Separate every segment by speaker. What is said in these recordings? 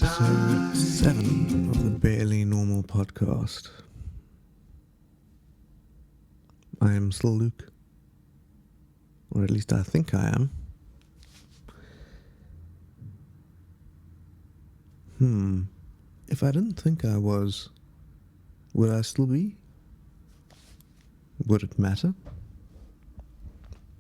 Speaker 1: episode 7 of the Barely Normal podcast. I am still Luke. Or at least I think I am. If I didn't think I was, would I still be? Would it matter?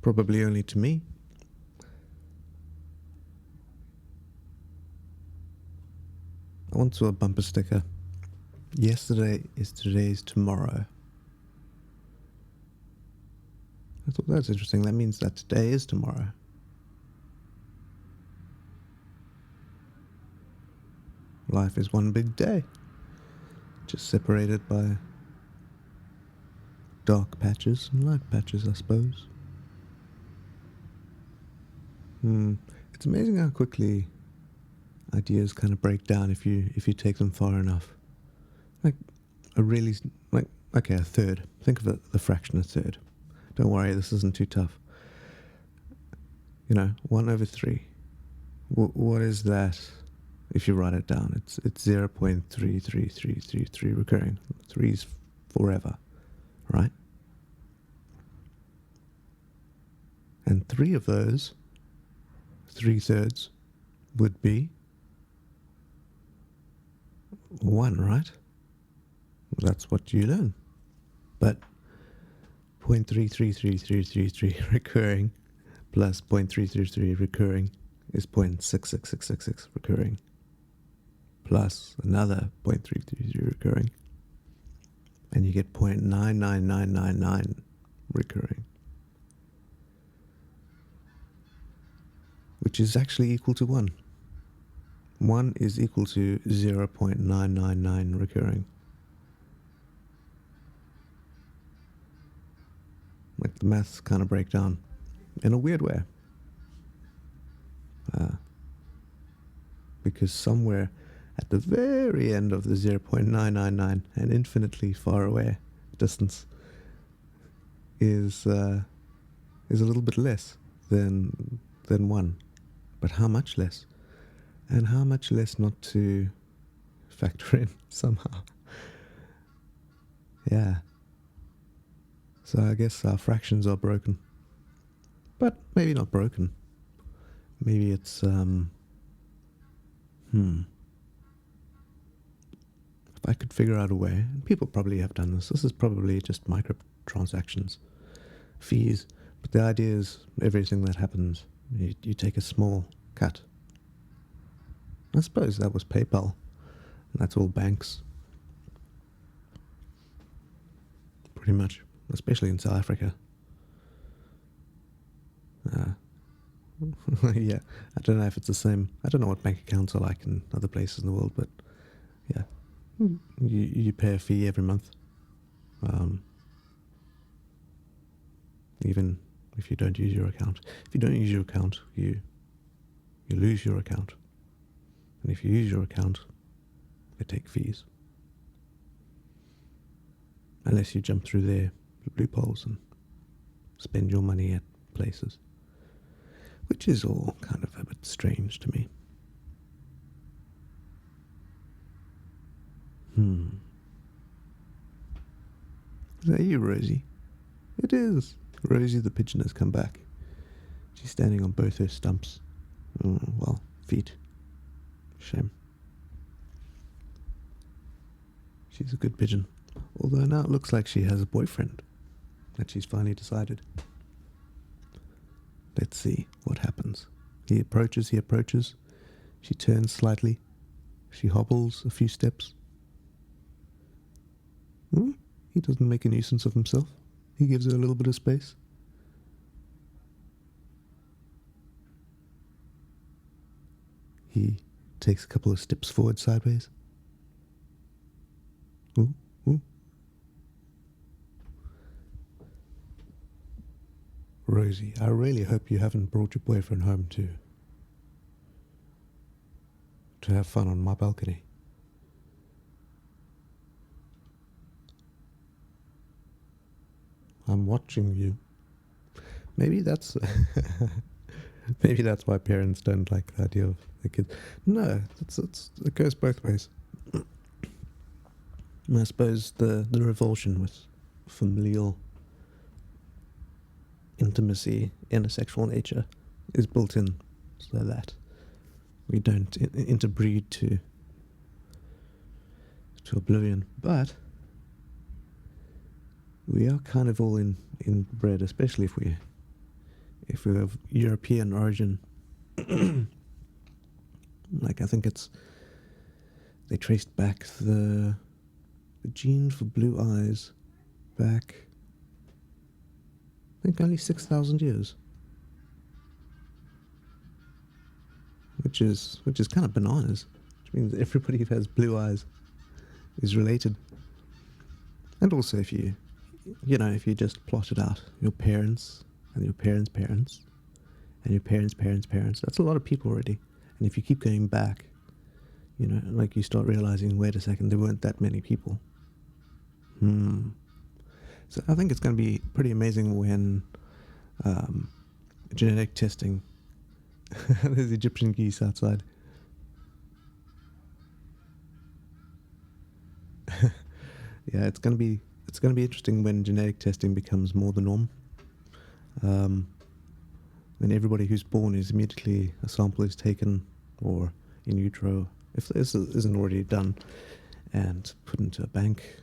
Speaker 1: Probably only to me. I once saw a bumper sticker. Yesterday is today's tomorrow. I thought that's interesting. That means that today is tomorrow. Life is one big day, just separated by dark patches and light patches, I suppose. It's amazing how quickly ideas kind of break down if you take them far enough. A third. Think of the fraction a third. Don't worry, this isn't too tough. 1 over 3. What is that? If you write it down, it's 0.33333 recurring. 3's forever, right? And 3 of those, 3/3, would be 1, right? Well, that's what you learn. But 0.333333 recurring plus 0.333 recurring is 0.66666 recurring plus another 0.333 recurring, and you get 0.99999 recurring, which is actually equal to 1. 1 is equal to 0.999 recurring. Like the maths kind of break down in a weird way. Because somewhere at the very end of the 0.999 and infinitely far away distance is a little bit less than 1. But how much less? And how much less not to factor in somehow? Yeah. So I guess our fractions are broken. But maybe not broken. Maybe it's, If I could figure out a way, and people probably have done this is probably just microtransactions, fees, but the idea is everything that happens, you take a small cut. I suppose that was PayPal, and that's all banks. Pretty much, especially in South Africa. Yeah, I don't know if it's the same. I don't know what bank accounts are like in other places in the world, but yeah, you pay a fee every month, even if you don't use your account. If you don't use your account, you lose your account, and if you use your account, they take fees, unless you jump through their loopholes and spend your money at places, which is all kind of a bit strange to me. Is that you, Rosie? It is. Rosie the pigeon has come back. She's standing on both her stumps. Feet. Shame. She's a good pigeon. Although now it looks like she has a boyfriend that she's finally decided. Let's see what happens. He approaches. She turns slightly. She hobbles a few steps. He doesn't make a nuisance of himself. He gives her a little bit of space. He takes a couple of steps forward sideways. Ooh. Rosie, I really hope you haven't brought your boyfriend home to have fun on my balcony. I'm watching you. Maybe that's Maybe that's why parents don't like the idea of the kids. No, it goes both ways. And I suppose the revulsion with familial intimacy in a sexual nature is built in so that we don't interbreed to oblivion. But we are kind of all inbred, especially if we're of European origin. Like, I think they traced back the gene for blue eyes back, I think, only 6,000 years, which is kind of bananas. Which means everybody who has blue eyes is related. And also, if you just plotted out your parents and your parents' parents and your parents' parents' parents, that's a lot of people already. And if you keep going back, like, you start realizing, wait a second, there weren't that many people. So I think it's going to be pretty amazing when genetic testing. There's Egyptian geese outside. Yeah, it's going to be interesting when genetic testing becomes more the norm. When everybody who's born is immediately, a sample is taken, or in utero, if this isn't already done, and put into a bank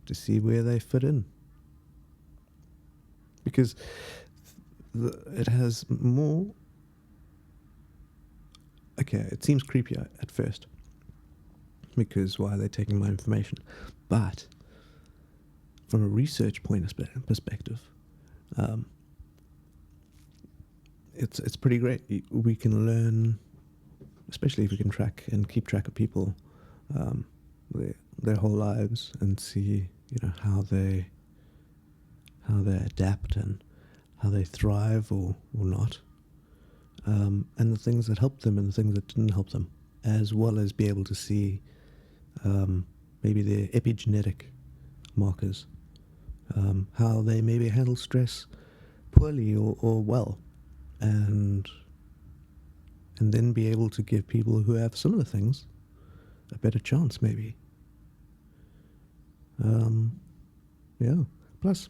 Speaker 1: to see where they fit in. Because it has more... Okay, it seems creepier at first, because why are they taking my information? But from a research perspective, it's pretty great. We can learn, especially if we can keep track of people, their whole lives, and see how they adapt and how they thrive or not, and the things that helped them and the things that didn't help them, as well as be able to see maybe their epigenetic markers, how they maybe handle stress poorly or well, and then be able to give people who have similar things a better chance, maybe. Yeah. Plus,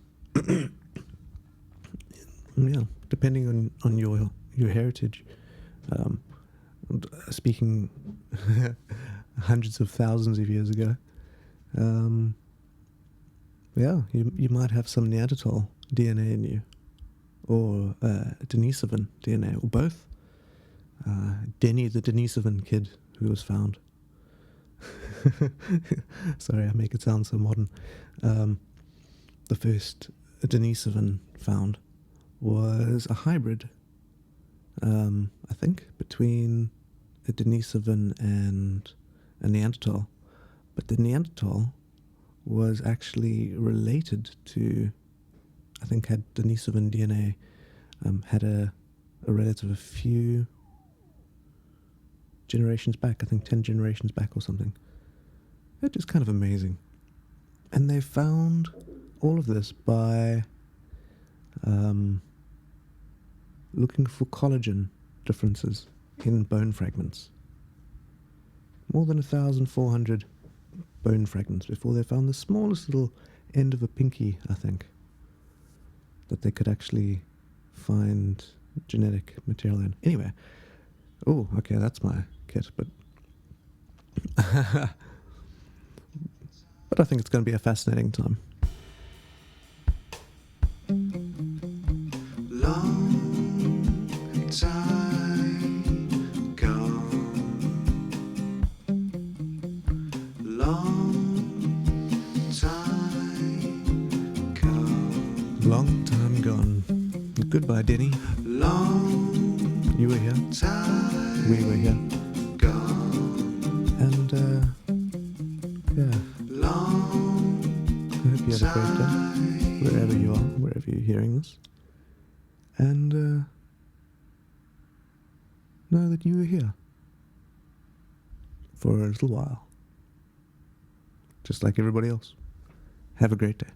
Speaker 1: yeah, depending on your heritage, speaking hundreds of thousands of years ago, yeah, you might have some Neanderthal DNA in you, or Denisovan DNA, or both. Denny, the Denisovan kid who was found. Sorry, I make it sound so modern. The first Denisovan found was a hybrid, I think, between a Denisovan and a Neanderthal. But the Neanderthal was actually related to, I think, had Denisovan DNA, had a relative a few generations back, I think 10 generations back or something. It is kind of amazing. And they found all of this by looking for collagen differences in bone fragments. More than 1,400 bone fragments before they found the smallest little end of a pinky, I think, that they could actually find genetic material in. Anyway, oh, okay, that's my kit, but but I think it's going to be a fascinating time.
Speaker 2: Long time gone. Long time gone.
Speaker 1: Long time gone. Goodbye, Denny.
Speaker 2: Long
Speaker 1: You were here.
Speaker 2: time
Speaker 1: We were here.
Speaker 2: gone.
Speaker 1: And, yeah,
Speaker 2: Long
Speaker 1: I hope you had a great day, wherever you are, wherever you're hearing this. And, know that you were here for a little while, just like everybody else. Have a great day.